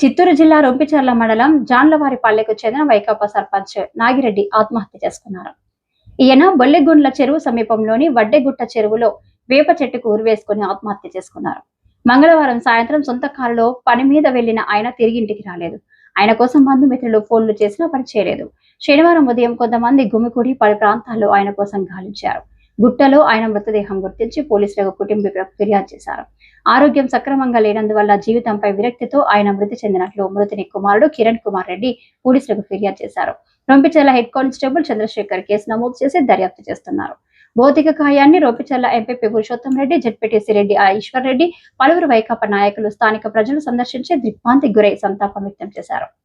చిత్తూరు జిల్లా రొంపిచర్ల మండలం జాన్లవారిపల్లెకు చెందిన వైకాపా సర్పంచ్ నాగిరెడ్డి ఆత్మహత్య చేసుకున్నారు. ఈయన బొల్లెగుండ్ల చెరువు సమీపంలోని వడ్డెగుట్ట చెరువులో వేప చెట్టుకు ఉరివేసుకుని ఆత్మహత్య చేసుకున్నారు. మంగళవారం సాయంత్రం సొంత కారులో పని మీద వెళ్లిన ఆయన తిరిగి ఇంటికి రాలేదు. ఆయన కోసం బంధుమిత్రులు ఫోన్లు చేసినా పని చేయలేదు. శనివారం ఉదయం కొంతమంది గుమికూడి పలు ప్రాంతాల్లో ఆయన కోసం గాలించారు. గుట్టలో ఆయన మృతదేహం గుర్తించి పోలీసులకు కుటుంబీకులకు ఫిర్యాదు చేశారు. ఆరోగ్యం సక్రమంగా లేనందువల్ల జీవితంపై విరక్తితో ఆయన మృతి చెందినట్లు మృతుని కుమారుడు కిరణ్ కుమార్ రెడ్డి పోలీసులకు ఫిర్యాదు చేశారు. Rompicherla head constable Chandrasekhar case నమోదు చేసి దర్యాప్తు చేస్తున్నారు. భౌతిక కాయాన్ని రొంపిచర్ల ఎంపీ పురుషోత్తం రెడ్డి, జెడ్పీటీసీ రెడ్డి ఈశ్వర్ రెడ్డి, పలువురు వైకాపా నాయకులు, స్థానిక ప్రజలు సందర్శించి దిగ్భ్రాంతికి గురై సంతాపం వ్యక్తం చేశారు.